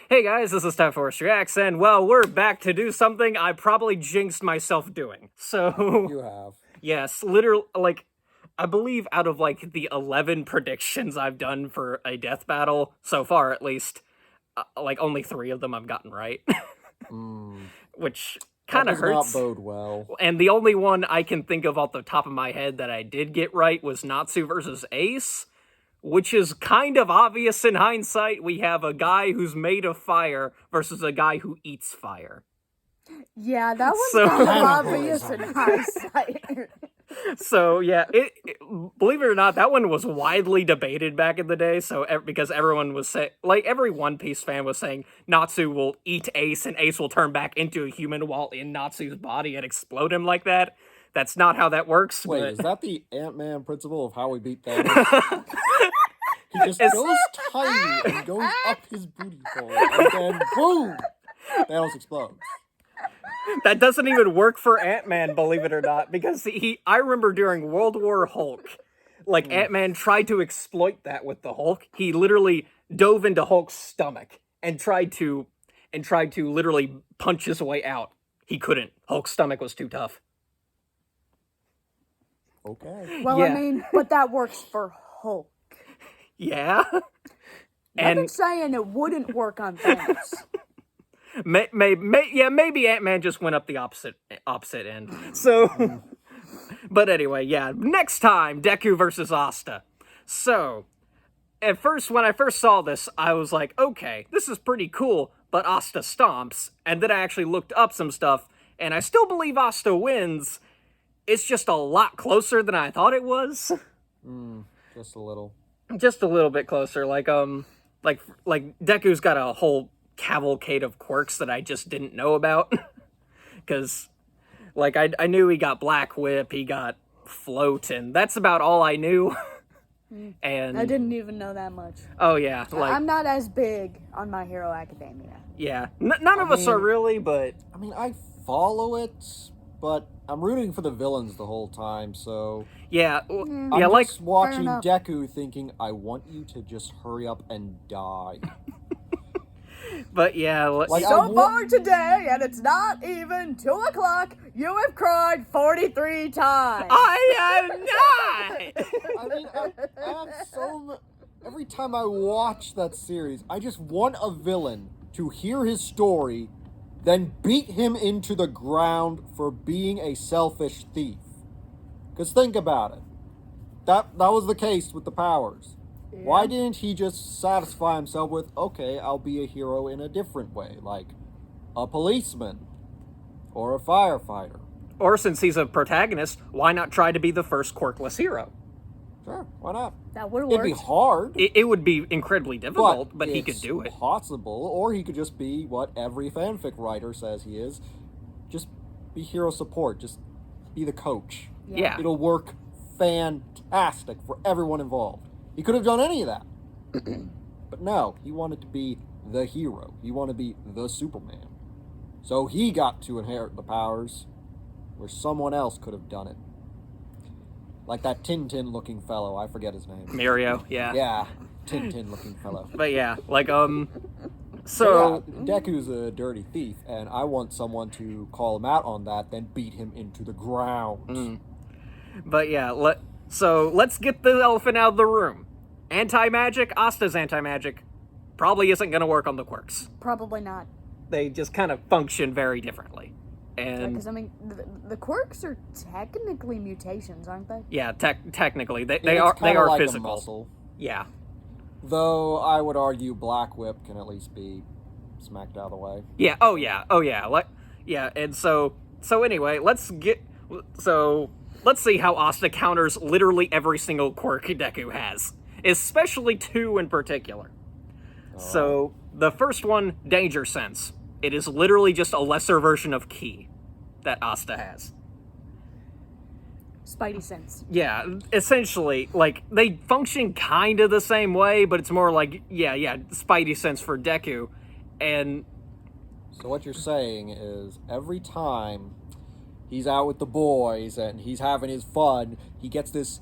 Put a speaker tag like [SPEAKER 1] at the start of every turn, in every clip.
[SPEAKER 1] Hey guys, this is Time Force Reacts, and well, we're back to do something I probably jinxed myself doing. So,
[SPEAKER 2] You have.
[SPEAKER 1] yes, literally, I believe out of, the 11 predictions I've done for a death battle, so far at least, only 3 of them I've gotten right. Which kind of hurts.
[SPEAKER 2] That does not bode well.
[SPEAKER 1] And the only one I can think of off the top of my head that I did get right was Natsu versus Ace, which is kind of obvious in hindsight. We have a guy who's made of fire versus a guy who eats fire.
[SPEAKER 3] Yeah, that was kind of obvious in hindsight.
[SPEAKER 1] So, yeah, believe it or not, that one was widely debated back in the day, because everyone was saying, every One Piece fan was saying Natsu will eat Ace and Ace will turn back into a human while in Natsu's body and explode him like that. That's not how that works.
[SPEAKER 2] Wait,
[SPEAKER 1] but...
[SPEAKER 2] is that the Ant-Man principle of how we beat Thanos? He just goes tiny and goes up his booty hole, and then boom! Thanos explodes.
[SPEAKER 1] That doesn't even work for Ant-Man, believe it or not, because I remember during World War Hulk, Ant-Man tried to exploit that with the Hulk. He literally dove into Hulk's stomach and tried to literally punch his way out. He couldn't. Hulk's stomach was too tough.
[SPEAKER 2] Okay.
[SPEAKER 3] Well,
[SPEAKER 1] Yeah.
[SPEAKER 3] I mean, but that works for Hulk.
[SPEAKER 1] Yeah.
[SPEAKER 3] I'm saying it wouldn't work on Thanos.
[SPEAKER 1] Maybe Ant-Man just went up the opposite end. So, but anyway, yeah. Next time, Deku versus Asta. So, at first, when I first saw this, I was like, okay, this is pretty cool, but Asta stomps. And then I actually looked up some stuff, and I still believe Asta wins. It's just a lot closer than I thought it was.
[SPEAKER 2] Just a little.
[SPEAKER 1] Just a little bit closer. Like Deku's got a whole cavalcade of quirks that I just didn't know about. Because, I knew he got Black Whip, he got Float, and that's about all I knew. And
[SPEAKER 3] I didn't even know that much.
[SPEAKER 1] oh yeah,
[SPEAKER 3] I'm not as big on My Hero Academia.
[SPEAKER 1] yeah, none of us are really, but
[SPEAKER 2] I mean, I follow it, but I'm rooting for the villains the whole time, so...
[SPEAKER 1] yeah,
[SPEAKER 2] I'm
[SPEAKER 1] yeah,
[SPEAKER 2] just watching
[SPEAKER 3] enough.
[SPEAKER 2] Deku thinking, I want you to just hurry up and die.
[SPEAKER 1] but yeah,
[SPEAKER 3] So far today, and it's not even 2 o'clock, you have cried 43 times.
[SPEAKER 1] I am not!
[SPEAKER 2] I mean, I have so... Every time I watch that series, I just want a villain to hear his story, then beat him into the ground for being a selfish thief. Because think about it. That was the case with the powers.
[SPEAKER 3] Yeah.
[SPEAKER 2] Why didn't he just satisfy himself with, okay, I'll be a hero in a different way, like a policeman or a firefighter?
[SPEAKER 1] Or since he's a protagonist, why not try to be the first quirkless hero?
[SPEAKER 2] Sure, why not?
[SPEAKER 3] That would have
[SPEAKER 2] It'd
[SPEAKER 3] worked.
[SPEAKER 2] be hard.
[SPEAKER 1] It would be incredibly difficult, but he could do it.
[SPEAKER 2] Possible, or he could just be what every fanfic writer says he is. Just be hero support. Just be the coach.
[SPEAKER 1] Yeah.
[SPEAKER 2] It'll work fantastic for everyone involved. He could have done any of that. But no, he wanted to be the hero. He wanted to be the Superman. So he got to inherit the powers where someone else could have done it. Like that Tintin-looking fellow. I forget his name.
[SPEAKER 1] Mirio, yeah.
[SPEAKER 2] Yeah, Tintin-looking fellow.
[SPEAKER 1] But yeah,
[SPEAKER 2] So yeah, Deku's a dirty thief, and I want someone to call him out on that, then beat him into the ground.
[SPEAKER 1] But yeah, let's get the elephant out of the room. Anti-magic, Asta's anti-magic, probably isn't going to work on the quirks.
[SPEAKER 3] Probably not.
[SPEAKER 1] They just kind of function very differently. And
[SPEAKER 3] Because, I mean, the quirks are technically mutations, aren't they?
[SPEAKER 1] yeah, technically, they
[SPEAKER 2] It's
[SPEAKER 1] are
[SPEAKER 2] kinda like a
[SPEAKER 1] physical.
[SPEAKER 2] muscle.
[SPEAKER 1] Yeah.
[SPEAKER 2] Though I would argue Black Whip can at least be smacked out of the way.
[SPEAKER 1] Yeah, oh yeah. And so anyway, let's see how Asta counters literally every single quirk Deku has, especially 2 in particular. So, the first one, Danger Sense. It is literally just a lesser version of Ki that Asta has.
[SPEAKER 3] Spidey sense.
[SPEAKER 1] Yeah, essentially, they function kind of the same way, but it's more Spidey Sense for Deku. And
[SPEAKER 2] So what you're saying is every time he's out with the boys and he's having his fun, he gets this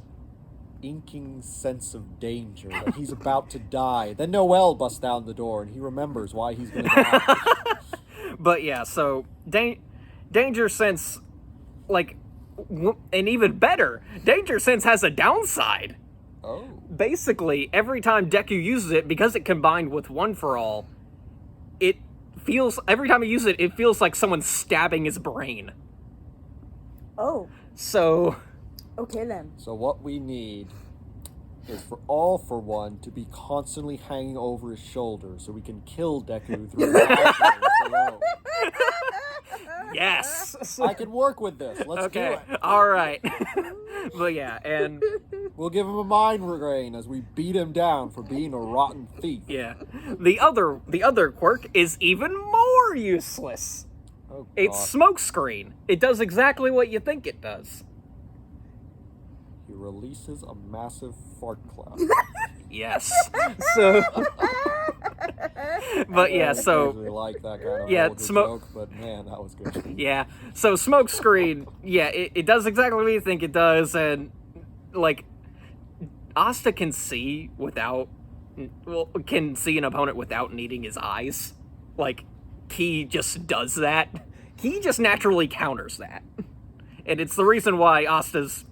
[SPEAKER 2] inking sense of danger, that he's about to die. Then Noel busts down the door, and he remembers why he's gonna die.
[SPEAKER 1] But yeah, so danger sense, like, and even better, danger sense has a downside.
[SPEAKER 2] Oh.
[SPEAKER 1] Basically, every time Deku uses it, because it combined with One for All, every time he uses it, it feels like someone's stabbing his brain.
[SPEAKER 3] Oh,
[SPEAKER 1] So,
[SPEAKER 3] okay then.
[SPEAKER 2] So what we need is for All for One to be constantly hanging over his shoulder so we can kill Deku through actions alone.
[SPEAKER 1] yes!
[SPEAKER 2] I can work with this. Let's do
[SPEAKER 1] Okay,
[SPEAKER 2] it.
[SPEAKER 1] alright. But yeah, and
[SPEAKER 2] We'll give him a mind drain as we beat him down for being a rotten thief.
[SPEAKER 1] yeah. The other quirk is even more useless.
[SPEAKER 2] Oh, God.
[SPEAKER 1] It's smokescreen. It does exactly what you think it does.
[SPEAKER 2] He releases a massive fart cloud.
[SPEAKER 1] Yes. So, but yeah,
[SPEAKER 2] I
[SPEAKER 1] so
[SPEAKER 2] usually like that kind of
[SPEAKER 1] yeah,
[SPEAKER 2] vulgar
[SPEAKER 1] smoke-
[SPEAKER 2] joke, but man, that was good.
[SPEAKER 1] yeah, so smokescreen. Yeah, it does exactly what you think it does, and like Asta can see an opponent without needing his eyes. Like he just does that. He just naturally counters that, and it's the reason why Asta's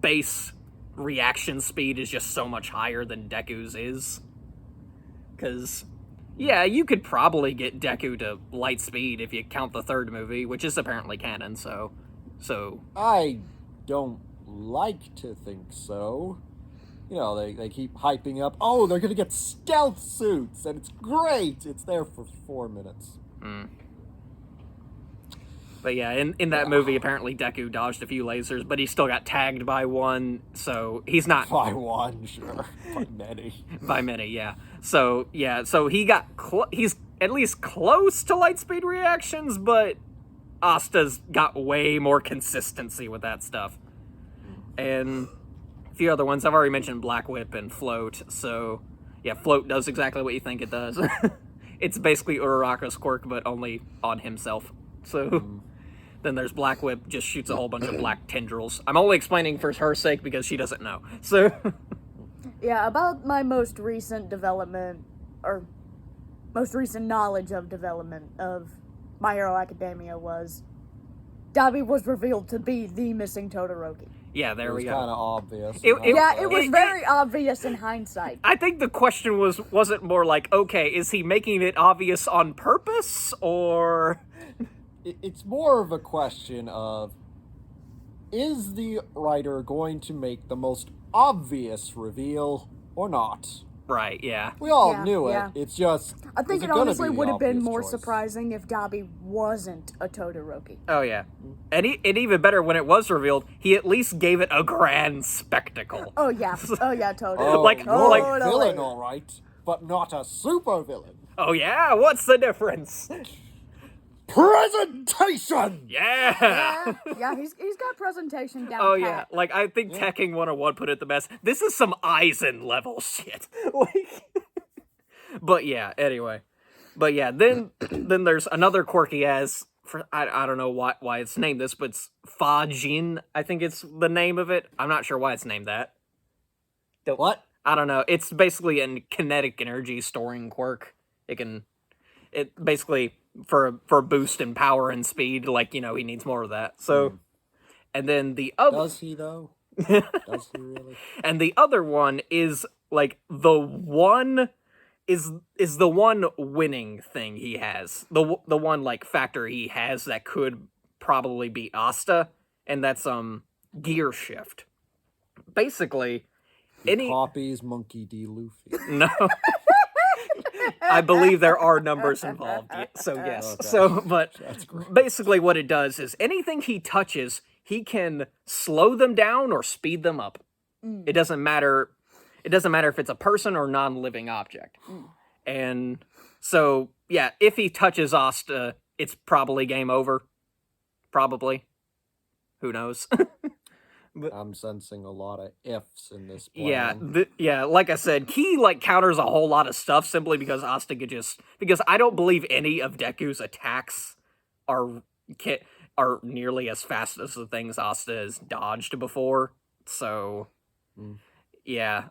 [SPEAKER 1] base reaction speed is just so much higher than Deku's is. Because, yeah, you could probably get Deku to light speed if you count the third movie, which is apparently canon, so...
[SPEAKER 2] I don't like to think so. They keep hyping up, oh, they're gonna get stealth suits, and it's great! It's there for 4 minutes.
[SPEAKER 1] But yeah, in that movie, apparently Deku dodged a few lasers, but he still got tagged by one, so he's not...
[SPEAKER 2] By one, sure. By many.
[SPEAKER 1] By many, yeah. So he got... he's at least close to light speed reactions, but Asta's got way more consistency with that stuff. And a few other ones. I've already mentioned Black Whip and Float, so... Yeah, Float does exactly what you think it does. It's basically Uraraka's quirk, but only on himself. So... Then there's Black Whip, just shoots a whole bunch of black tendrils. I'm only explaining for her sake because she doesn't know. So,
[SPEAKER 3] Yeah, about my most recent development, or most recent knowledge of development of My Hero Academia was Dabi was revealed to be the missing Todoroki.
[SPEAKER 1] yeah, there we
[SPEAKER 2] It was
[SPEAKER 1] go.
[SPEAKER 2] kind of obvious.
[SPEAKER 3] Yeah, it was very obvious in hindsight.
[SPEAKER 1] I think the question wasn't more like, okay, is he making it obvious on purpose, or...
[SPEAKER 2] It's more of a question of, is the writer going to make the most obvious reveal or not?
[SPEAKER 1] Right, yeah.
[SPEAKER 2] We all
[SPEAKER 3] Yeah,
[SPEAKER 2] knew it.
[SPEAKER 3] yeah.
[SPEAKER 2] It's just.
[SPEAKER 3] I think
[SPEAKER 2] is
[SPEAKER 3] it
[SPEAKER 2] gonna
[SPEAKER 3] honestly
[SPEAKER 2] be the
[SPEAKER 3] would have been
[SPEAKER 2] obvious
[SPEAKER 3] more
[SPEAKER 2] choice?
[SPEAKER 3] surprising if Dabi wasn't a Todoroki.
[SPEAKER 1] Oh, yeah. And even better, when it was revealed, he at least gave it a grand spectacle.
[SPEAKER 3] Oh yeah, totally.
[SPEAKER 2] Oh,
[SPEAKER 1] Like-
[SPEAKER 2] you're
[SPEAKER 1] like-
[SPEAKER 2] a villain, all right, but not a super villain.
[SPEAKER 1] Oh, yeah? What's the difference?
[SPEAKER 2] Presentation.
[SPEAKER 1] Yeah!
[SPEAKER 3] Yeah, he's got presentation down
[SPEAKER 1] Oh,
[SPEAKER 3] pat.
[SPEAKER 1] yeah. Like, I think Tekking 101 put it the best. This is some Aizen level shit. Like... But yeah, anyway. But yeah, then there's another quirk he has. I don't know why it's named this, but it's Fa Jin, I think it's the name of it. I'm not sure why it's named that.
[SPEAKER 2] What?
[SPEAKER 1] I don't know. It's basically a kinetic energy storing quirk. It basically for boost in power and speed, like, he needs more of that. So, and then the other...
[SPEAKER 2] Does he, though? Does he really?
[SPEAKER 1] And the other one is, like, the one winning thing he has. The one, like, factor he has that could probably beat Asta, and that's, gear shift. Basically,
[SPEAKER 2] Copies Monkey D. Luffy.
[SPEAKER 1] No. I believe there are numbers involved, so yes.
[SPEAKER 2] Okay.
[SPEAKER 1] So, but
[SPEAKER 2] That's great.
[SPEAKER 1] basically what it does is anything he touches, he can slow them down or speed them up. It doesn't matter. It doesn't matter if it's a person or non-living object. And so, yeah, if he touches Asta, it's probably game over. Probably. Who knows?
[SPEAKER 2] I'm sensing a lot of ifs in this plan.
[SPEAKER 1] Yeah, like I said, Ki, like, counters a whole lot of stuff simply because Asta could because I don't believe any of Deku's attacks are nearly as fast as the things Asta has dodged before, so... Yeah,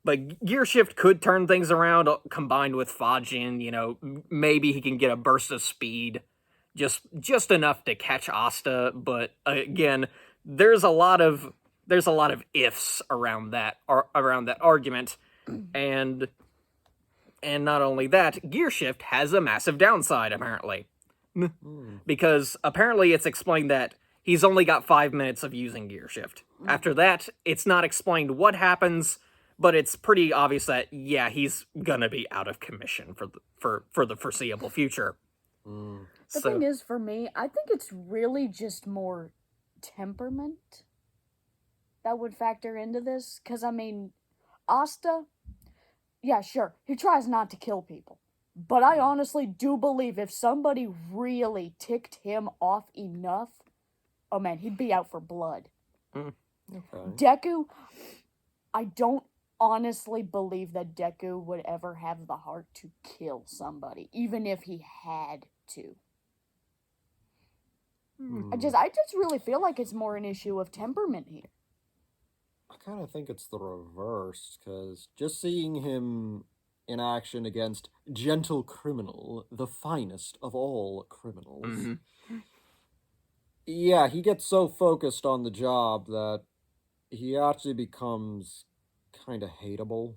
[SPEAKER 1] but Gear Shift could turn things around, combined with Fajin, maybe he can get a burst of speed, just enough to catch Asta, but again, there's a lot of ifs around that argument, and not only that, Gear Shift has a massive downside, apparently. Because apparently it's explained that he's only got 5 minutes of using Gear Shift. After that, it's not explained what happens, but it's pretty obvious that, yeah, he's gonna be out of commission for the foreseeable future.
[SPEAKER 3] The thing is, for me, I think it's really just more temperament that would factor into this. Because, I mean, Asta, yeah, sure, he tries not to kill people. But I honestly do believe if somebody really ticked him off enough, oh man, he'd be out for blood.
[SPEAKER 2] Okay.
[SPEAKER 3] Deku, I don't honestly believe that Deku would ever have the heart to kill somebody, even if he had to. I just really feel like it's more an issue of temperament here.
[SPEAKER 2] I kind of think it's the reverse, because just seeing him in action against Gentle Criminal, the finest of all criminals, yeah, he gets so focused on the job that he actually becomes kind of hateable.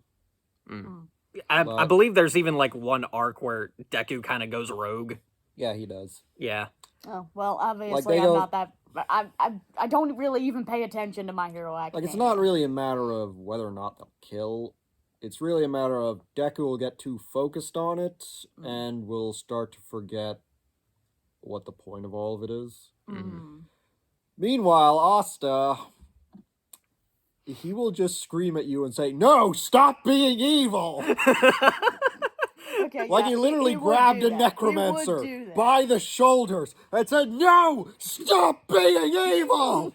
[SPEAKER 1] I believe there's even like one arc where Deku kind of goes rogue.
[SPEAKER 2] Yeah, he does.
[SPEAKER 1] Yeah.
[SPEAKER 3] Oh, well, obviously I'm not that... I don't really even pay attention to My Hero Academia.
[SPEAKER 2] Like, it's not really a matter of whether or not they'll kill. It's really a matter of Deku will get too focused on it and will start to forget what the point of all of it is. Meanwhile, Asta, he will just scream at you and say, "No, stop being evil!"
[SPEAKER 3] Okay,
[SPEAKER 2] like,
[SPEAKER 3] yeah,
[SPEAKER 2] he literally
[SPEAKER 3] he would
[SPEAKER 2] grabbed
[SPEAKER 3] do
[SPEAKER 2] a
[SPEAKER 3] that.
[SPEAKER 2] necromancer
[SPEAKER 3] He would do that.
[SPEAKER 2] by the shoulders and said, "No, stop being evil!"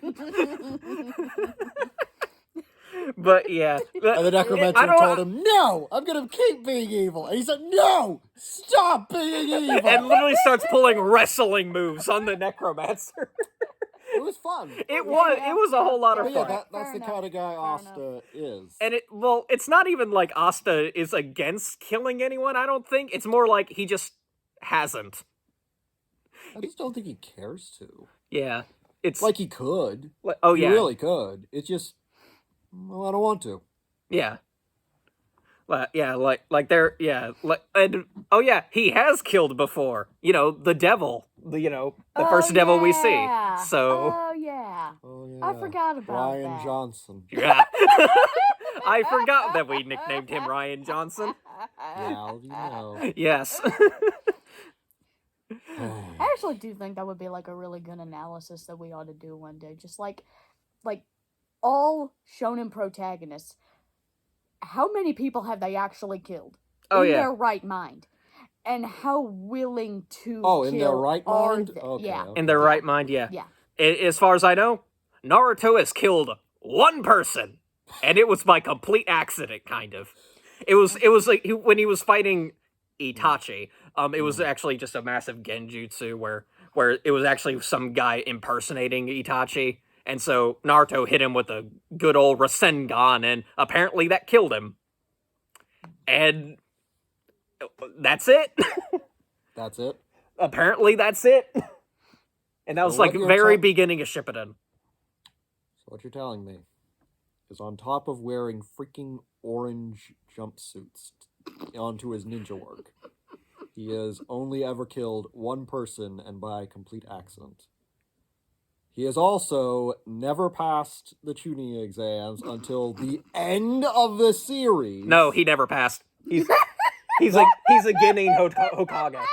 [SPEAKER 1] But yeah.
[SPEAKER 2] And the necromancer told him, "No, I'm going to keep being evil." And he said, "No, stop being evil."
[SPEAKER 1] And literally starts pulling wrestling moves on the necromancer.
[SPEAKER 2] It was fun.
[SPEAKER 1] It was a whole lot of
[SPEAKER 2] But
[SPEAKER 1] fun.
[SPEAKER 2] yeah, that's the kind of guy Asta is.
[SPEAKER 1] And it's not even like Asta is against killing anyone, I don't think. It's more like he just hasn't.
[SPEAKER 2] I just don't think he cares to.
[SPEAKER 1] Yeah. It's
[SPEAKER 2] like he could.
[SPEAKER 1] Oh,
[SPEAKER 2] he
[SPEAKER 1] yeah.
[SPEAKER 2] really could. It's just, well, I don't want to.
[SPEAKER 1] Yeah. Yeah, and oh yeah, he has killed before. The devil, the first devil we see. So.
[SPEAKER 3] Oh yeah. I forgot about
[SPEAKER 2] Ryan
[SPEAKER 3] that.
[SPEAKER 2] Johnson.
[SPEAKER 1] Yeah. I forgot that we nicknamed him Ryan Johnson.
[SPEAKER 2] Now you know.
[SPEAKER 1] Yes.
[SPEAKER 3] I actually do think that would be like a really good analysis that we ought to do one day. Just like all shonen protagonists. How many people have they actually killed in their right mind? And how willing to kill
[SPEAKER 2] in their right mind?
[SPEAKER 3] Okay, yeah.
[SPEAKER 1] In their right mind, yeah.
[SPEAKER 3] Yeah.
[SPEAKER 1] As far as I know, Naruto has killed one person. And it was by complete accident, kind of. It was like when he was fighting Itachi, it was actually just a massive genjutsu where it was actually some guy impersonating Itachi. And so Naruto hit him with a good old Rasengan, and apparently that killed him. And that's it.
[SPEAKER 2] That's it?
[SPEAKER 1] Apparently that's it. And that was like very beginning of Shippuden.
[SPEAKER 2] So what you're telling me is on top of wearing freaking orange jumpsuits onto his ninja work, he has only ever killed one person, and by complete accident. He has also never passed the Chunin exams until the end of the series.
[SPEAKER 1] No, he never passed. He's a Genin Hokage.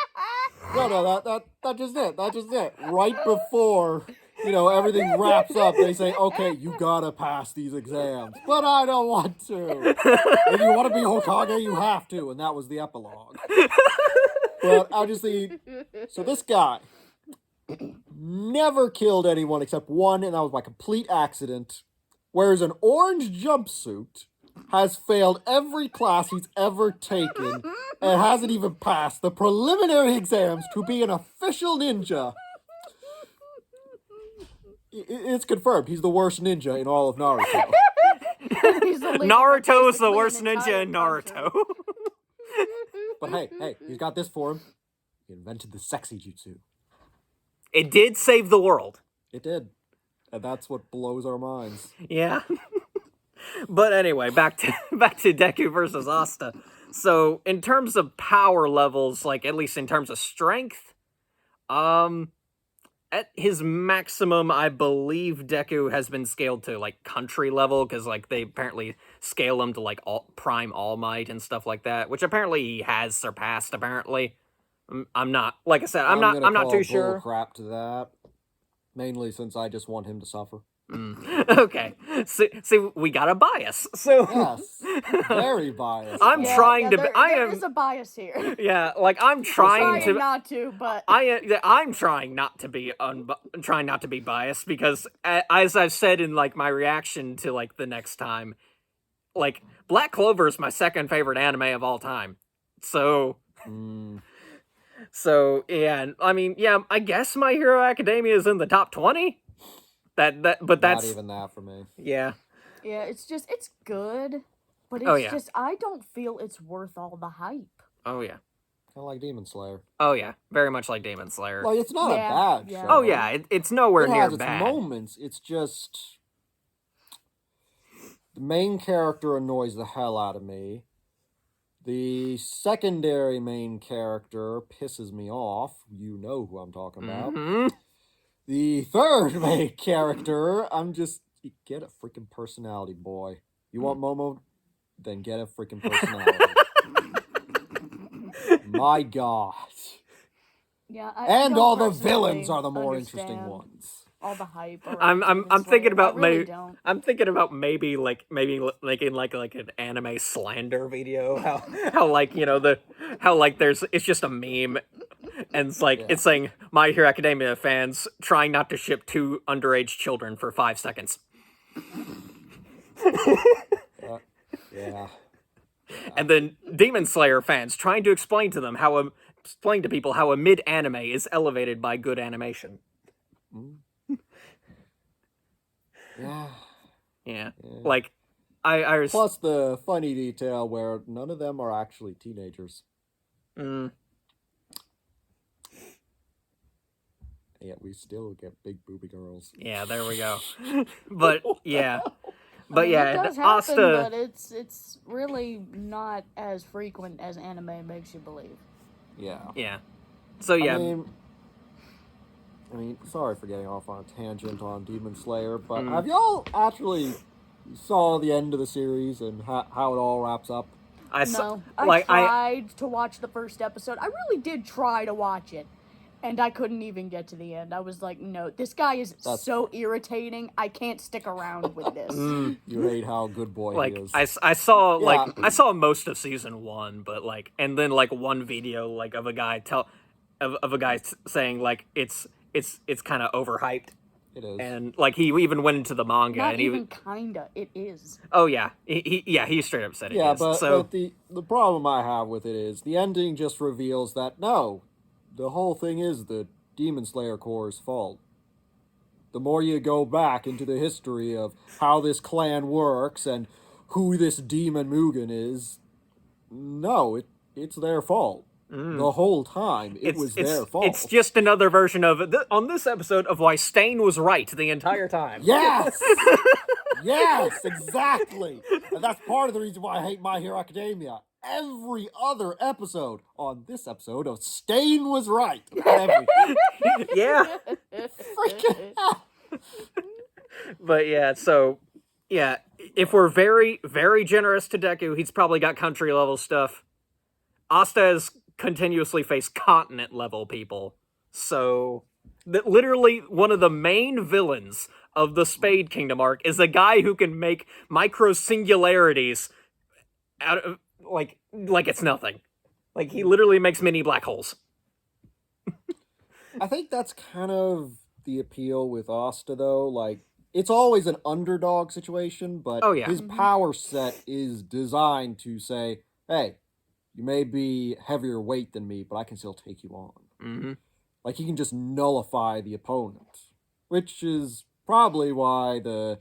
[SPEAKER 2] No, that's just it. That's just it. Right before, everything wraps up, they say, "Okay, you gotta pass these exams." But I don't want to. If you want to be Hokage, you have to. And that was the epilogue. But I just think, so this guy never killed anyone except one, and that was by complete accident. Whereas an orange jumpsuit has failed every class he's ever taken and hasn't even passed the preliminary exams to be an official ninja. It's confirmed. He's the worst ninja in all of Naruto.
[SPEAKER 3] He's the leader of
[SPEAKER 1] Naruto is the
[SPEAKER 3] basically an
[SPEAKER 1] worst ninja
[SPEAKER 3] entire
[SPEAKER 1] in Naruto.
[SPEAKER 3] country.
[SPEAKER 2] But hey, he's got this for him. He invented the sexy jutsu.
[SPEAKER 1] It did save the world.
[SPEAKER 2] It did. And that's what blows our minds.
[SPEAKER 1] Yeah. But anyway, back to Deku versus Asta. So, in terms of power levels, like, at least in terms of strength, at his maximum, I believe Deku has been scaled to, like, country level, because, like, they apparently scale him to, like, Prime All Might and stuff like that, which apparently he has surpassed, apparently. I'm not, like I said, I'm not too sure.
[SPEAKER 2] Crap to that. Mainly since I just want him to suffer.
[SPEAKER 1] Okay. See, we got a bias. So
[SPEAKER 2] Yes. Very biased.
[SPEAKER 1] I'm trying to.
[SPEAKER 3] There is a bias here.
[SPEAKER 1] Yeah, like I'm trying to.
[SPEAKER 3] Not to, but
[SPEAKER 1] I'm trying not to be trying not to be biased because, as I've said in like my reaction to like the next time, like Black Clover is my second favorite anime of all time. So. So yeah, I mean, yeah, I guess My Hero Academia is in the top 20. But that's
[SPEAKER 2] not even that for me.
[SPEAKER 1] Yeah.
[SPEAKER 3] Yeah, it's good, but it's
[SPEAKER 1] yeah.
[SPEAKER 3] just I don't feel it's worth all the hype.
[SPEAKER 1] Oh yeah.
[SPEAKER 2] Kind of like Demon Slayer.
[SPEAKER 1] Oh yeah, very much like Demon Slayer.
[SPEAKER 2] Like it's not a bad show.
[SPEAKER 1] Oh yeah, it's nowhere near
[SPEAKER 2] has its
[SPEAKER 1] bad.
[SPEAKER 2] moments. It's just the main character annoys the hell out of me. The secondary main character pisses me off. You know who I'm talking about.
[SPEAKER 1] Mm-hmm.
[SPEAKER 2] The third main character, you get a freaking personality, boy. You want Momo? Then get a freaking personality. My God.
[SPEAKER 3] Yeah,
[SPEAKER 2] and all the villains are the more interesting ones.
[SPEAKER 3] All the hype.
[SPEAKER 1] I'm thinking about
[SPEAKER 3] I'm
[SPEAKER 1] thinking about maybe making like an anime slander video. How like it's just a meme, and it's like it's saying My Hero Academia fans trying not to ship 2 underage children for 5 seconds.
[SPEAKER 2] Yeah.
[SPEAKER 1] And then Demon Slayer fans trying to explain to people how a mid anime is elevated by good animation. Yeah. Like, I was...
[SPEAKER 2] Plus the funny detail where none of them are actually teenagers. Yet we still get big booby girls.
[SPEAKER 1] Yeah, there we go. But, yeah. But,
[SPEAKER 3] I mean,
[SPEAKER 1] yeah,
[SPEAKER 3] it does
[SPEAKER 1] Asta...
[SPEAKER 3] happen, but it's really not as frequent as anime makes you believe.
[SPEAKER 2] Yeah.
[SPEAKER 1] Yeah. So, yeah...
[SPEAKER 2] I mean, sorry for getting off on a tangent on Demon Slayer, but have y'all actually saw the end of the series and how it all wraps up?
[SPEAKER 3] I tried to watch the first episode. I really did try to watch it, and I couldn't even get to the end. I was like, no, this guy is so irritating. I can't stick around with this.
[SPEAKER 2] You hate how good boy he is.
[SPEAKER 1] I saw most of season 1, but like, and then like one video like of a guy saying like it's kind of overhyped.
[SPEAKER 2] It is.
[SPEAKER 1] And like he even went into the manga.
[SPEAKER 3] Not
[SPEAKER 1] and
[SPEAKER 3] even kinda. It is.
[SPEAKER 1] Oh yeah, he straight up said it.
[SPEAKER 2] Yeah,
[SPEAKER 1] is.
[SPEAKER 2] but the problem I have with it is the ending just reveals that no, the whole thing is the Demon Slayer Corps' fault. The more you go back into the history of how this clan works and who this demon Mugen is, no, it's their fault. The whole time, it was their fault.
[SPEAKER 1] It's just another version of on this episode of why Stain was right the entire time.
[SPEAKER 2] Yes! Yes, exactly! And that's part of the reason why I hate My Hero Academia. Every other episode on this episode of Stain was right.
[SPEAKER 1] Yeah.
[SPEAKER 2] Freaking hell.
[SPEAKER 1] But yeah, so, yeah, if we're very, very generous to Deku, he's probably got country level stuff. Asta has continuously faced continent level people. So, literally one of the main villains of the Spade Kingdom arc is a guy who can make micro singularities out of, like it's nothing. Like, he literally makes mini black holes.
[SPEAKER 2] I think that's kind of the appeal with Asta, though. Like, it's always an underdog situation, but his power set is designed to say, hey, you may be heavier weight than me, but I can still take you on.
[SPEAKER 1] Mm-hmm.
[SPEAKER 2] Like, he can just nullify the opponent. Which is probably why the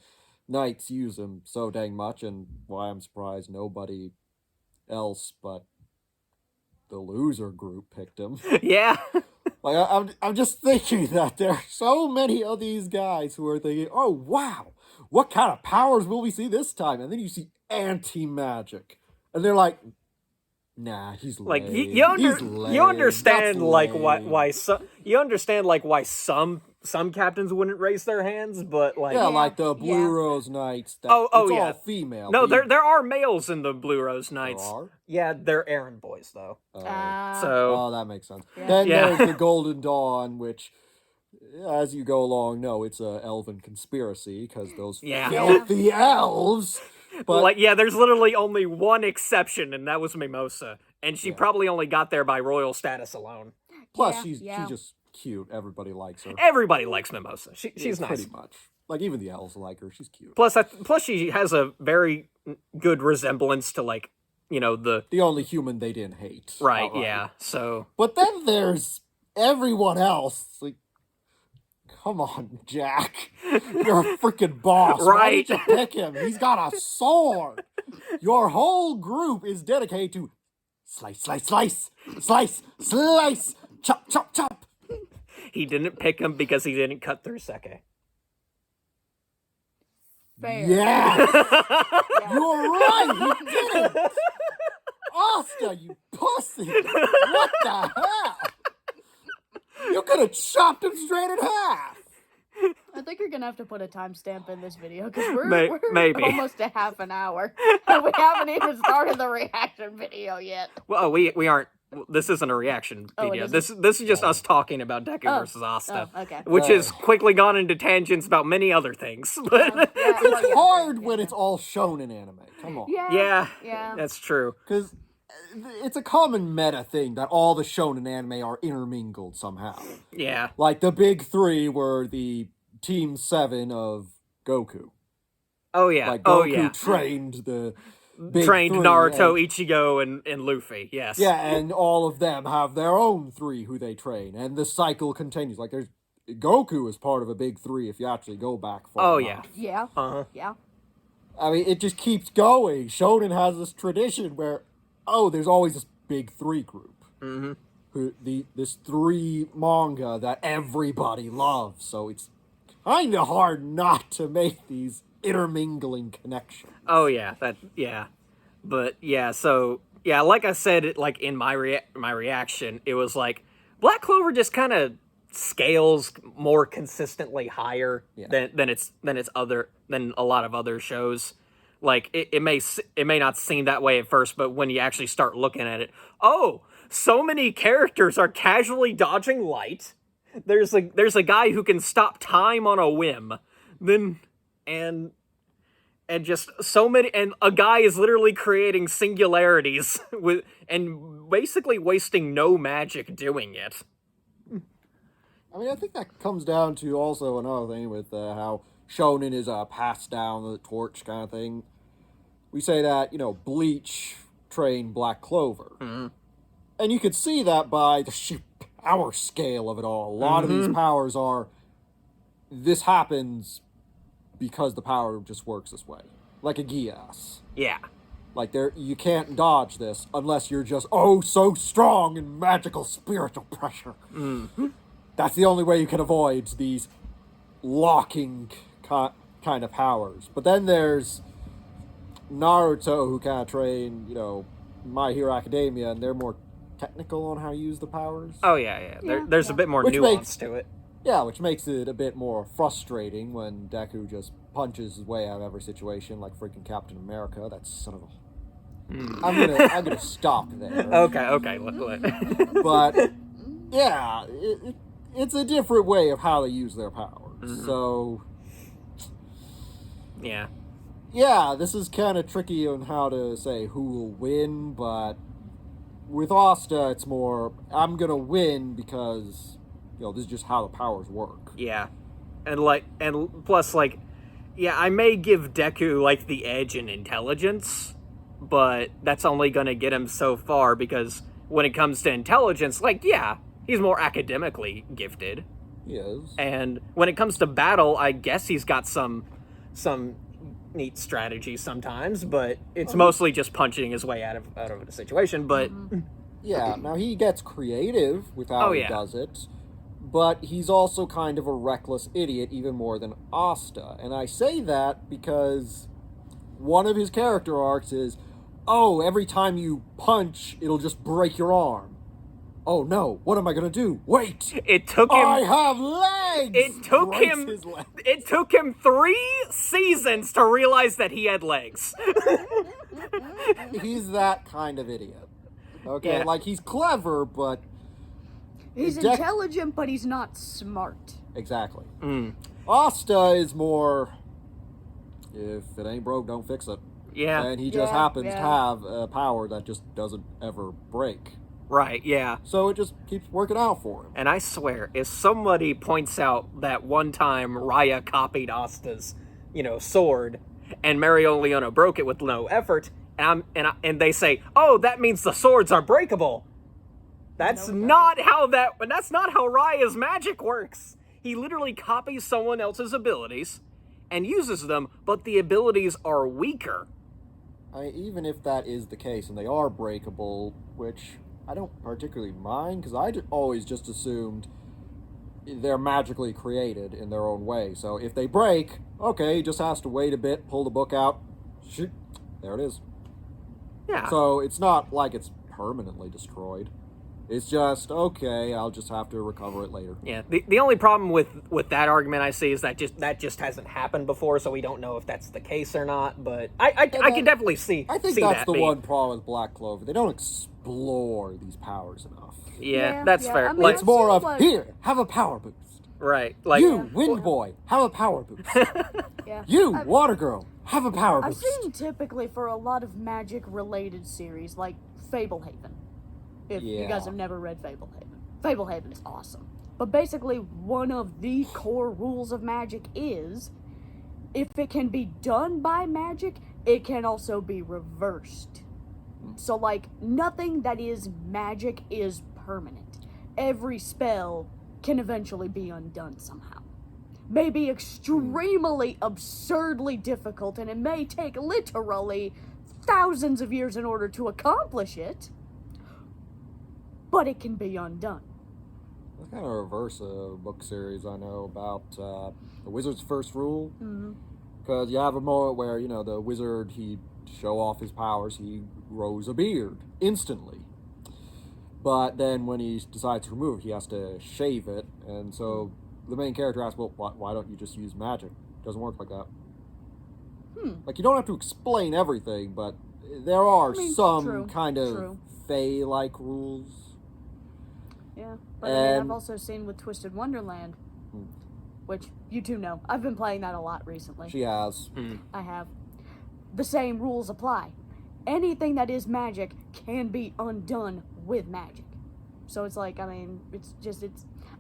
[SPEAKER 2] knights use him so dang much, and why I'm surprised nobody else but the loser group picked him.
[SPEAKER 1] Yeah.
[SPEAKER 2] Like, I'm just thinking that there are so many of these guys who are thinking, oh, wow, what kind of powers will we see this time? And then you see anti-magic. And they're like, nah, he's lame.
[SPEAKER 1] Like
[SPEAKER 2] He's lame.
[SPEAKER 1] you understand
[SPEAKER 2] That's
[SPEAKER 1] like
[SPEAKER 2] lame.
[SPEAKER 1] why some captains wouldn't raise their hands, but like
[SPEAKER 2] Yeah, like the Blue Rose Knights. It's all female.
[SPEAKER 1] No, there are males in the Blue Rose Knights.
[SPEAKER 2] There are?
[SPEAKER 1] Yeah, they're errand boys though.
[SPEAKER 2] Oh, that makes sense.
[SPEAKER 3] Yeah.
[SPEAKER 2] Then there's the Golden Dawn, which, as you go along, no, it's a elven conspiracy because those filthy elves. But
[SPEAKER 1] there's literally only one exception, and that was Mimosa, and she probably only got there by royal status alone.
[SPEAKER 2] plus, she's just cute. Everybody likes her.
[SPEAKER 1] Everybody likes Mimosa. She's nice.
[SPEAKER 2] Pretty much. Like, even the elves like her. She's cute.
[SPEAKER 1] Plus she has a very good resemblance to, like, you know, the
[SPEAKER 2] only human they didn't hate.
[SPEAKER 1] right.
[SPEAKER 2] outright.
[SPEAKER 1] Yeah. So
[SPEAKER 2] But then there's everyone else. Like, come on, Jack. You're a freaking boss. Why
[SPEAKER 1] Right.
[SPEAKER 2] did you pick him? He's got a sword. Your whole group is dedicated to slice, slice, slice, slice, slice, chop, chop, chop.
[SPEAKER 1] he didn't pick him because he didn't cut through Seke.
[SPEAKER 3] Fair.
[SPEAKER 2] Yes! You're right, he didn't! Asta, you pussy! What the hell? You could have chopped him straight in half!
[SPEAKER 3] I think you're gonna have to put a timestamp in this video because we're
[SPEAKER 1] Maybe.
[SPEAKER 3] almost a half an hour and we haven't even started the reaction video yet.
[SPEAKER 1] Well, we aren't. This isn't a reaction
[SPEAKER 3] Oh, it
[SPEAKER 1] video.
[SPEAKER 3] isn't?
[SPEAKER 1] This is just us talking about Deku versus Asta,
[SPEAKER 3] okay.
[SPEAKER 1] which
[SPEAKER 2] Right.
[SPEAKER 1] has quickly gone into tangents about many other things. But
[SPEAKER 2] It's hard when it's all shonen anime. Come on.
[SPEAKER 3] Yeah.
[SPEAKER 1] that's true.
[SPEAKER 2] Because it's a common meta thing that all the shonen anime are intermingled somehow.
[SPEAKER 1] Yeah.
[SPEAKER 2] Like, the big three were the Team 7 of Goku.
[SPEAKER 1] Oh yeah.
[SPEAKER 2] Like,
[SPEAKER 1] oh
[SPEAKER 2] Goku
[SPEAKER 1] yeah.
[SPEAKER 2] trained the big
[SPEAKER 1] Trained
[SPEAKER 2] three,
[SPEAKER 1] Naruto,
[SPEAKER 2] and-
[SPEAKER 1] Ichigo, and Luffy. Yes.
[SPEAKER 2] Yeah, and all of them have their own three who they train, and the cycle continues. Like, there's Goku is part of a big three if you actually go back far
[SPEAKER 1] Oh
[SPEAKER 2] enough.
[SPEAKER 3] Yeah.
[SPEAKER 1] Uh-huh.
[SPEAKER 3] Yeah.
[SPEAKER 2] I mean, it just keeps going. Shonen has this tradition where, there's always this big three group.
[SPEAKER 1] Mm-hmm.
[SPEAKER 2] This three manga that everybody loves, so it's kind of hard not to make these intermingling connections.
[SPEAKER 1] Oh yeah. But yeah. So yeah, like I said, like in my reaction, it was like Black Clover just kind of scales more consistently higher than a lot of other shows. Like it may not seem that way at first, but when you actually start looking at it, so many characters are casually dodging light. There's a guy who can stop time on a whim. And just so many, and a guy is literally creating singularities and basically wasting no magic doing it.
[SPEAKER 2] I mean, I think that comes down to also another thing with how shonen is a pass down the torch kind of thing. We say that, Bleach trained Black Clover.
[SPEAKER 1] Mm-hmm.
[SPEAKER 2] And you could see that by the sheer power scale of it all. A lot of these powers are, this happens because the power just works this way. Like a Gias.
[SPEAKER 1] Yeah.
[SPEAKER 2] Like, you can't dodge this unless you're just, so strong in magical spiritual pressure.
[SPEAKER 1] Mm-hmm.
[SPEAKER 2] That's the only way you can avoid these locking kind of powers. But then there's Naruto, who kind of trained, My Hero Academia, and they're more technical on how to use the powers.
[SPEAKER 1] Oh yeah. There's a bit more nuance to it.
[SPEAKER 2] Yeah, which makes it a bit more frustrating when Deku just punches his way out of every situation, like freaking Captain America. That son of a... I'm gonna stop there.
[SPEAKER 1] Okay.
[SPEAKER 2] But yeah, it's a different way of how they use their powers. So yeah, this is kind of tricky on how to say who will win, but with Asta, it's more, I'm gonna win because, this is just how the powers work.
[SPEAKER 1] Yeah. And plus, I may give Deku, the edge in intelligence, but that's only gonna get him so far, because when it comes to intelligence, he's more academically gifted.
[SPEAKER 2] He is.
[SPEAKER 1] And when it comes to battle, I guess he's got some neat strategy sometimes, but it's mostly just punching his way out of the situation. But
[SPEAKER 2] Yeah, now he gets creative with how he does it, but he's also kind of a reckless idiot, even more than Asta. And I say that because one of his character arcs is, oh, every time you punch, it'll just break your arm. Oh no, what am I gonna do? Wait!
[SPEAKER 1] it took him.
[SPEAKER 2] I have legs!
[SPEAKER 1] It took
[SPEAKER 2] Breaks
[SPEAKER 1] him.
[SPEAKER 2] his leg.
[SPEAKER 1] It took him 3 seasons to realize that he had legs.
[SPEAKER 2] He's that kind of idiot. Okay,
[SPEAKER 1] Yeah.
[SPEAKER 2] like he's clever, but
[SPEAKER 3] He's intelligent, but he's not smart.
[SPEAKER 2] exactly.
[SPEAKER 1] Mm.
[SPEAKER 2] Asta is more, if it ain't broke, don't fix it.
[SPEAKER 1] Yeah.
[SPEAKER 2] And he just
[SPEAKER 3] Yeah,
[SPEAKER 2] happens
[SPEAKER 3] yeah.
[SPEAKER 2] to have a power that just doesn't ever break.
[SPEAKER 1] Right. Yeah.
[SPEAKER 2] So it just keeps working out for him.
[SPEAKER 1] And I swear, if somebody points out that one time Raya copied Asta's, sword, and Leona broke it with no effort, and they say, "Oh, that means the swords are breakable." That's not how Raya's magic works. He literally copies someone else's abilities and uses them, but the abilities are weaker.
[SPEAKER 2] Even if that is the case, and they are breakable, which I don't particularly mind, because I always just assumed they're magically created in their own way. So if they break, okay, he just has to wait a bit, pull the book out, shoot, there it is.
[SPEAKER 1] Yeah.
[SPEAKER 2] So it's not like it's permanently destroyed. It's just, okay, I'll just have to recover it later.
[SPEAKER 1] Yeah. The only problem with that argument I see is that just hasn't happened before, so we don't know if that's the case or not. But I can definitely see.
[SPEAKER 2] I think
[SPEAKER 1] see
[SPEAKER 2] that's
[SPEAKER 1] that
[SPEAKER 2] the
[SPEAKER 1] being-
[SPEAKER 2] one problem with Black Clover. They don't explore these powers enough.
[SPEAKER 1] Yeah, that's fair.
[SPEAKER 3] I mean,
[SPEAKER 1] Like,
[SPEAKER 2] It's more of,
[SPEAKER 3] like-
[SPEAKER 2] here, have a power boost.
[SPEAKER 1] right. Like,
[SPEAKER 2] You, Wind Boy, have a power boost.
[SPEAKER 3] Yeah.
[SPEAKER 2] You, Water Girl, have a power
[SPEAKER 3] I've
[SPEAKER 2] boost.
[SPEAKER 3] seen typically for a lot of magic-related series, like Fablehaven. If you guys
[SPEAKER 2] Yeah.
[SPEAKER 3] have never read Fablehaven. Fablehaven is awesome. But basically, one of the core rules of magic is, if it can be done by magic, it can also be reversed. So, like, nothing that is magic is permanent. Every spell can eventually be undone somehow. May be extremely, absurdly difficult, and it may take literally thousands of years in order to accomplish it, but it can be undone.
[SPEAKER 2] That's kind of reverse a book series I know about, The Wizard's First Rule. Because you have a moment where, the wizard, he show off his powers, he grows a beard instantly. But then when he decides to remove it, he has to shave it, and so the main character asks, well, why don't you just use magic? It doesn't work like that. Like, you don't have to explain everything, but there are some
[SPEAKER 3] true,
[SPEAKER 2] kind of
[SPEAKER 3] true.
[SPEAKER 2] Fey-like rules.
[SPEAKER 3] Yeah, but I mean, I've
[SPEAKER 2] And-
[SPEAKER 3] also seen with Twisted Wonderland, which you two know. I've been playing that a lot recently.
[SPEAKER 2] She has.
[SPEAKER 3] I have. The same rules apply. Anything that is magic can be undone with magic. So it's like, I mean,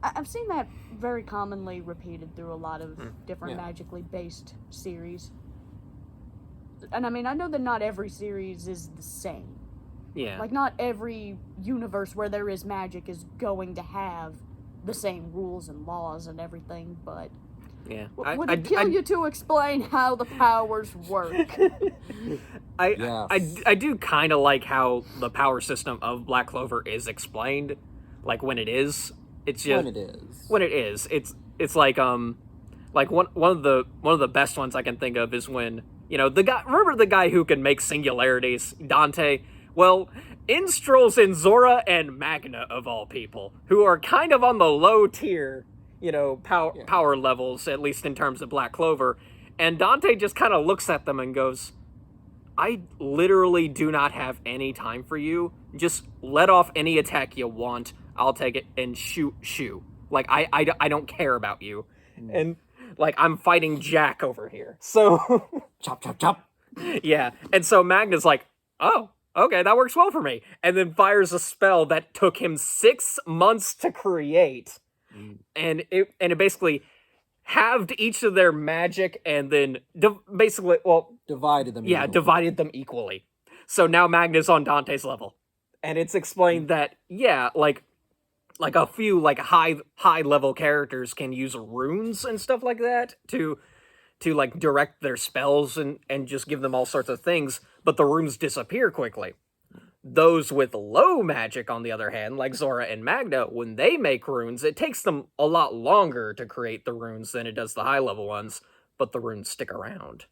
[SPEAKER 3] I've seen that very commonly repeated through a lot of different
[SPEAKER 2] Yeah.
[SPEAKER 3] magically based series. And I mean, I know that not every series is the same.
[SPEAKER 1] yeah.
[SPEAKER 3] Like, not every universe where there is magic is going to have the same rules and laws and everything, but
[SPEAKER 1] Yeah.
[SPEAKER 3] would it kill you to explain how the powers work?
[SPEAKER 1] I do kind of like how the power system of Black Clover is explained, like when it is. It's just
[SPEAKER 2] When it is.
[SPEAKER 1] it's like one of the best ones I can think of is when remember the guy who can make singularities, Dante. Well, in strolls in Zora and Magna of all people, who are kind of on the low tier, power levels, at least in terms of Black Clover, and Dante just kind of looks at them and goes, I literally do not have any time for you. Just let off any attack you want. I'll take it and shoot. Like, I don't care about you. And, like, I'm fighting Jack over here. So,
[SPEAKER 2] Chop, chop, chop.
[SPEAKER 1] yeah. And so Magna's like, oh, okay, that works well for me. And then fires a spell that took him 6 months to create. And it basically halved each of their magic and then
[SPEAKER 2] Divided them.
[SPEAKER 1] yeah,
[SPEAKER 2] equally.
[SPEAKER 1] divided them equally. So now Magna's on Dante's level. And it's explained that, yeah, like a few high level characters can use runes and stuff like that to like direct their spells and just give them all sorts of things, but the runes disappear quickly. Those with low magic, on the other hand, like Zora and Magna, when they make runes, it takes them a lot longer to create the runes than it does the high-level ones, but the runes stick around.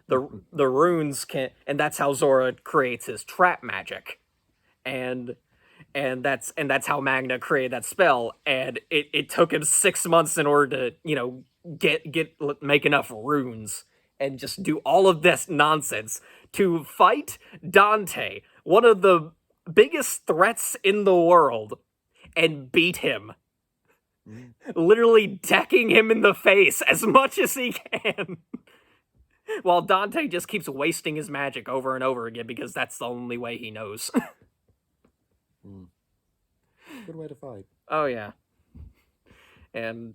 [SPEAKER 1] The runes can, and that's how Zora creates his trap magic, and that's how Magna created that spell, and it took him 6 months in order to, make enough runes and just do all of this nonsense to fight Dante, one of the biggest threats in the world, and beat him. Literally decking him in the face as much as he can. While Dante just keeps wasting his magic over and over again because that's the only way he knows.
[SPEAKER 2] Good way to fight.
[SPEAKER 1] Oh, yeah. And,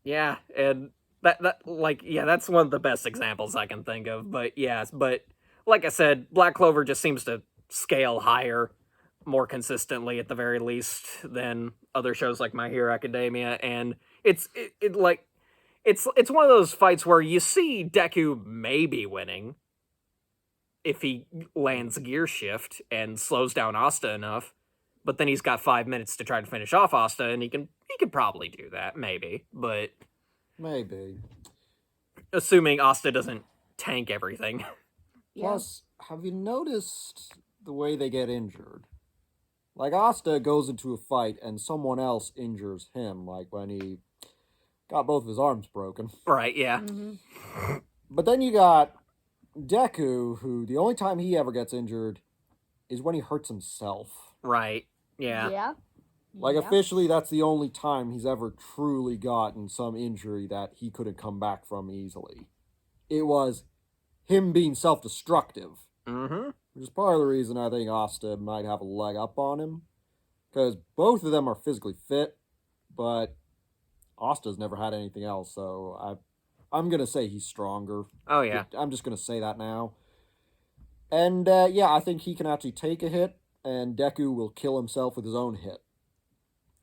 [SPEAKER 1] yeah, and that's one of the best examples I can think of. But, yeah, like I said, Black Clover just seems to scale higher more consistently, at the very least, than other shows like My Hero Academia, and it's one of those fights where you see Deku maybe winning if he lands Gear Shift and slows down Asta enough, but then he's got 5 minutes to try to finish off Asta, and he could probably do that, maybe, but
[SPEAKER 2] maybe,
[SPEAKER 1] assuming Asta doesn't tank everything.
[SPEAKER 2] Plus, have you noticed the way they get injured? Like, Asta goes into a fight and someone else injures him, like when he got both of his arms broken.
[SPEAKER 1] Right, yeah.
[SPEAKER 3] Mm-hmm.
[SPEAKER 2] But then you got Deku, who the only time he ever gets injured is when he hurts himself.
[SPEAKER 1] Right, yeah.
[SPEAKER 3] Yeah.
[SPEAKER 2] Like, officially, that's the only time he's ever truly gotten some injury that he couldn't come back from easily. It was him being self-destructive.
[SPEAKER 1] Mm-hmm.
[SPEAKER 2] Which is part of the reason I think Asta might have a leg up on him. Because both of them are physically fit, but Asta's never had anything else, so I'm going to say he's stronger.
[SPEAKER 1] Oh, yeah.
[SPEAKER 2] I'm just going to say that now. And, yeah, I think he can actually take a hit, and Deku will kill himself with his own hit.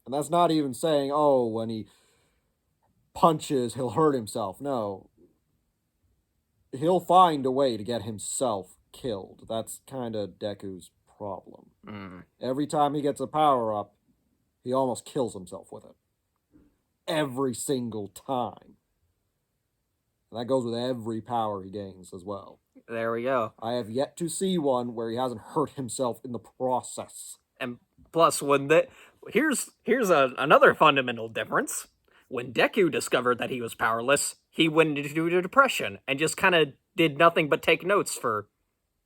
[SPEAKER 2] And that's not even saying, oh, when he punches, he'll hurt himself. No. He'll find a way to get himself killed. That's kind of Deku's problem. Every time he gets a power-up, he almost kills himself with it. Every single time. And that goes with every power he gains as well.
[SPEAKER 1] There we go.
[SPEAKER 2] I have yet to see one where he hasn't hurt himself in the process.
[SPEAKER 1] And plus, here's another fundamental difference. When Deku discovered that he was powerless, he went into a depression and just kind of did nothing but take notes for,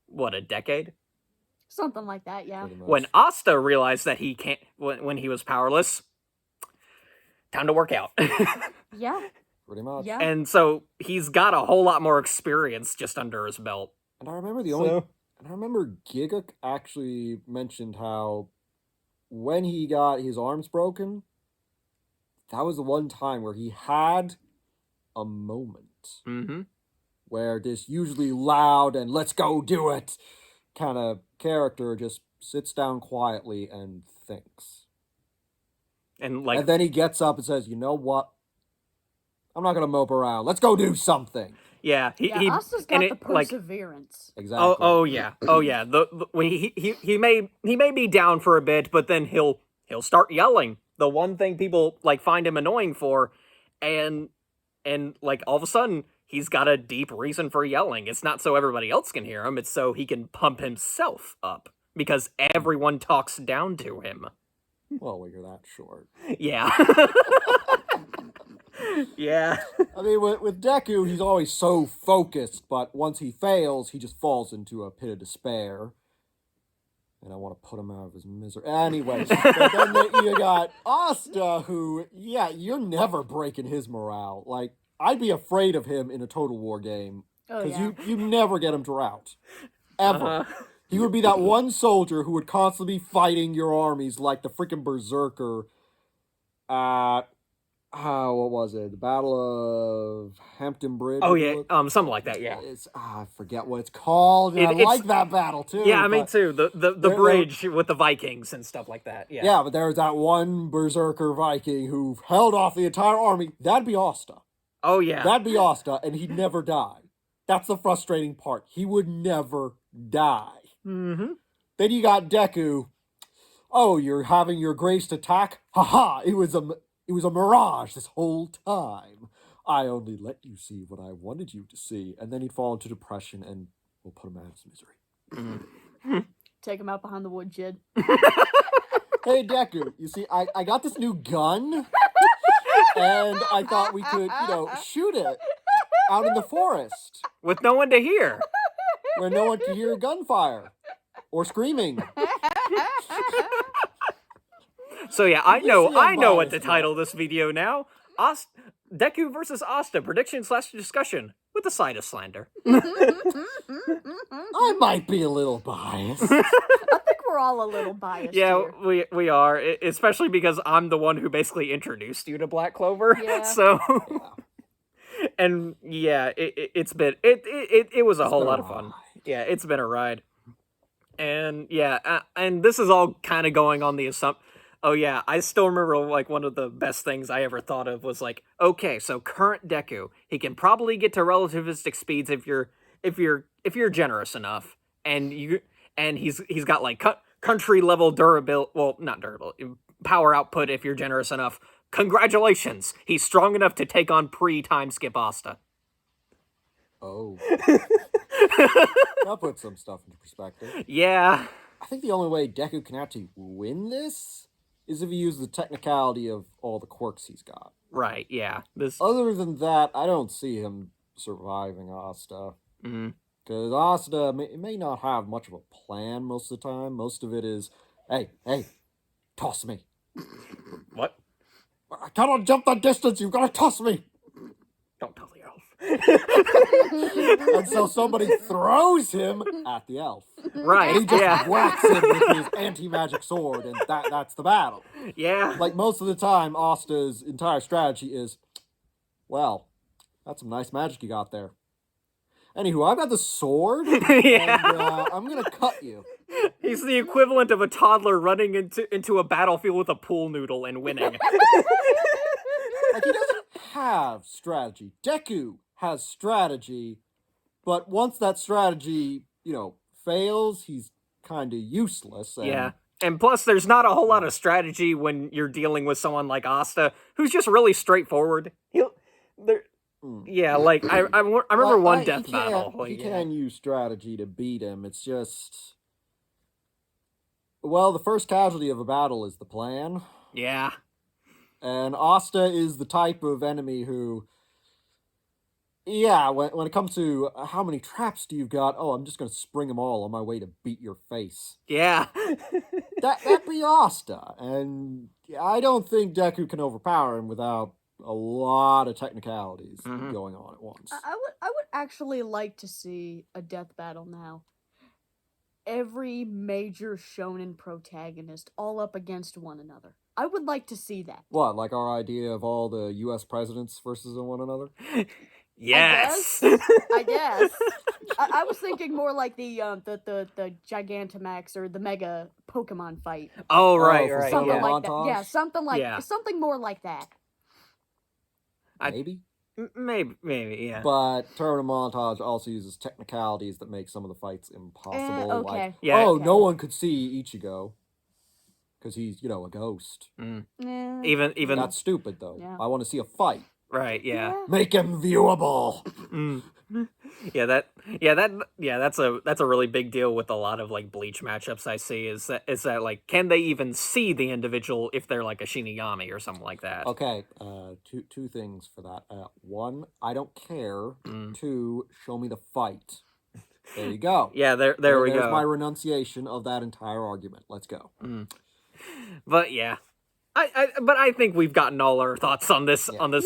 [SPEAKER 1] what, a decade?
[SPEAKER 3] Something like that, yeah.
[SPEAKER 1] When Asta realized that he can't, when he was powerless, time to work out.
[SPEAKER 3] Yeah.
[SPEAKER 2] Pretty much.
[SPEAKER 3] Yeah.
[SPEAKER 1] And so he's got a whole lot more experience just under his belt.
[SPEAKER 2] And I remember Giga actually mentioned how when he got his arms broken, that was the one time where he had a moment.
[SPEAKER 1] Mm-hmm.
[SPEAKER 2] Where this usually loud and let's go do it kind of character just sits down quietly and thinks.
[SPEAKER 1] And
[SPEAKER 2] then he gets up and says, you know what? I'm not going to mope around. Let's go do something.
[SPEAKER 1] Yeah.
[SPEAKER 3] Asta's got the perseverance.
[SPEAKER 2] Exactly.
[SPEAKER 1] Oh yeah. Oh yeah. When he may be down for a bit, but then he'll start yelling. The one thing people find him annoying for, and all of a sudden he's got a deep reason for yelling. It's not so everybody else can hear him. It's so he can pump himself up because everyone talks down to him.
[SPEAKER 2] Well, when you're that short.
[SPEAKER 1] Yeah. Yeah.
[SPEAKER 2] I mean, with Deku, he's always so focused, but once he fails, he just falls into a pit of despair. And I want to put him out of his misery. Anyway, but then you got Asta, who, yeah, you're never breaking his morale. Like, I'd be afraid of him in a Total War game. Because you never get him to rout. Ever. Uh-huh. He would be that one soldier who would constantly be fighting your armies like the freaking Berserker at... what was it? The Battle of Hampton Bridge?
[SPEAKER 1] Oh, yeah. Something like that, yeah.
[SPEAKER 2] I forget what it's called. I like that battle, too.
[SPEAKER 1] Yeah, I mean, too. The bridge with the Vikings and stuff like that, yeah.
[SPEAKER 2] Yeah, but there's that one Berserker Viking who held off the entire army. That'd be Asta.
[SPEAKER 1] Oh yeah.
[SPEAKER 2] That'd be Asta, and he'd never die. That's the frustrating part. He would never die.
[SPEAKER 1] Mm-hmm.
[SPEAKER 2] Then you got Deku. Oh, you're having your graced attack? Haha! It was a mirage this whole time. I only let you see what I wanted you to see. And then he'd fall into depression, and we'll put him out of his misery.
[SPEAKER 3] Take him out behind the woodshed.
[SPEAKER 2] Hey, Deku, you see, I got this new gun, and I thought we could, shoot it out in the forest
[SPEAKER 1] With no one to hear.
[SPEAKER 2] where no one could hear gunfire or screaming.
[SPEAKER 1] So yeah, I know what to
[SPEAKER 2] biased,
[SPEAKER 1] title this video now. Deku versus Asta, prediction/discussion with a side of slander.
[SPEAKER 2] I might be a little biased.
[SPEAKER 3] I think we're all a little biased
[SPEAKER 1] Yeah,
[SPEAKER 3] here.
[SPEAKER 1] we are, especially because I'm the one who basically introduced you to Black Clover.
[SPEAKER 3] Yeah.
[SPEAKER 1] So, and yeah, it was a whole lot of fun. Yeah, it's been a ride. And yeah, and this is all kind of going on the assumption. Oh yeah, I still remember like one of the best things I ever thought of was like, okay, so current Deku, he can probably get to relativistic speeds if you're generous enough, and he's got like country level durability, well, not durability, power output if you're generous enough. Congratulations, he's strong enough to take on pre-time skip Asta.
[SPEAKER 2] Oh. That puts some stuff into perspective.
[SPEAKER 1] Yeah.
[SPEAKER 2] I think the only way Deku can actually win this is if he uses the technicality of all the quirks he's got.
[SPEAKER 1] Right, yeah.
[SPEAKER 2] Other than that, I don't see him surviving Asta. Because Asta may not have much of a plan most of the time. Most of it is, hey, toss me.
[SPEAKER 1] What?
[SPEAKER 2] I cannot jump that distance, you've got to toss me.
[SPEAKER 1] Don't tell the elf.
[SPEAKER 2] And so somebody throws him at the elf.
[SPEAKER 1] Right,
[SPEAKER 2] And he just
[SPEAKER 1] yeah.
[SPEAKER 2] whacks him with his anti-magic sword, and that's the battle.
[SPEAKER 1] Yeah.
[SPEAKER 2] Like, most of the time, Asta's entire strategy is, well, that's some nice magic you got there. Anywho, I've got the sword,
[SPEAKER 1] Yeah.
[SPEAKER 2] and I'm gonna cut you.
[SPEAKER 1] He's the equivalent of a toddler running into a battlefield with a pool noodle and winning.
[SPEAKER 2] Like, he doesn't have strategy. Deku has strategy, but once that strategy, fails, he's kind of useless. And
[SPEAKER 1] Yeah. And plus, there's not a whole lot of strategy when you're dealing with someone like Asta, who's just really straightforward. Yeah, like, I remember one death battle. Like,
[SPEAKER 2] he can use strategy to beat him. It's just... Well, the first casualty of a battle is the plan.
[SPEAKER 1] Yeah.
[SPEAKER 2] And Asta is the type of enemy who... Yeah, when it comes to how many traps do you've got, I'm just going to spring them all on my way to beat your face.
[SPEAKER 1] Yeah.
[SPEAKER 2] That'd be Asta. And I don't think Deku can overpower him without a lot of technicalities going on at once.
[SPEAKER 3] I would actually like to see a death battle now. Every major shonen protagonist all up against one another. I would like to see that.
[SPEAKER 2] What, like our idea of all the U.S. presidents versus one another?
[SPEAKER 1] Yes.
[SPEAKER 3] I guess. I was thinking more like the Gigantamax or the Mega Pokemon fight.
[SPEAKER 1] Oh, right.
[SPEAKER 2] for
[SPEAKER 3] Something
[SPEAKER 1] Yeah.
[SPEAKER 3] like that.
[SPEAKER 2] montage?
[SPEAKER 3] Yeah, something more like that.
[SPEAKER 2] Maybe.
[SPEAKER 1] Maybe, yeah.
[SPEAKER 2] But Tournament Montage also uses technicalities that make some of the fights impossible.
[SPEAKER 3] Okay.
[SPEAKER 2] Like,
[SPEAKER 1] Yeah.
[SPEAKER 2] no one could see Ichigo because he's, a ghost.
[SPEAKER 3] Yeah.
[SPEAKER 1] Even
[SPEAKER 2] That's stupid, though.
[SPEAKER 3] Yeah.
[SPEAKER 2] I want to see a fight.
[SPEAKER 1] right, yeah.
[SPEAKER 2] Make him viewable.
[SPEAKER 1] That's a really big deal with a lot of like Bleach matchups I see is that like, can they even see the individual if they're like a Shinigami or something like that?
[SPEAKER 2] Okay, two things for that. One, I don't care. Two, show me the fight. There you go.
[SPEAKER 1] Yeah, there we
[SPEAKER 2] There's
[SPEAKER 1] go.
[SPEAKER 2] my renunciation of that entire argument. Let's go.
[SPEAKER 1] But yeah. But I think we've gotten all our thoughts on this out of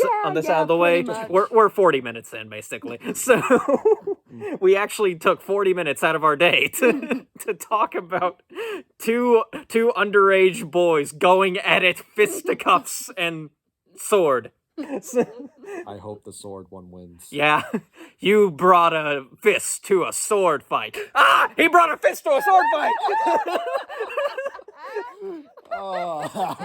[SPEAKER 1] the way.
[SPEAKER 3] pretty much.
[SPEAKER 1] We're 40 minutes in basically. So we actually took 40 minutes out of our day to talk about two underage boys going at it, fisticuffs and sword.
[SPEAKER 2] I hope the sword one wins.
[SPEAKER 1] Yeah, you brought a fist to a sword fight. Ah, he brought a fist to a sword fight.
[SPEAKER 2] Oh, that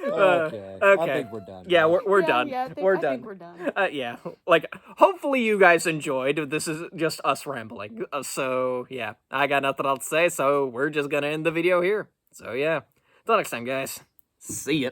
[SPEAKER 2] was a good Okay. I think we're done.
[SPEAKER 1] Yeah,
[SPEAKER 2] right?
[SPEAKER 1] we're done.
[SPEAKER 3] Yeah,
[SPEAKER 1] we're
[SPEAKER 3] I
[SPEAKER 1] done.
[SPEAKER 3] think we're done.
[SPEAKER 1] Yeah, like, hopefully you guys enjoyed. This is just us rambling. So, yeah, I got nothing else to say, so we're just gonna end the video here. So, yeah. Until next time, guys. See ya.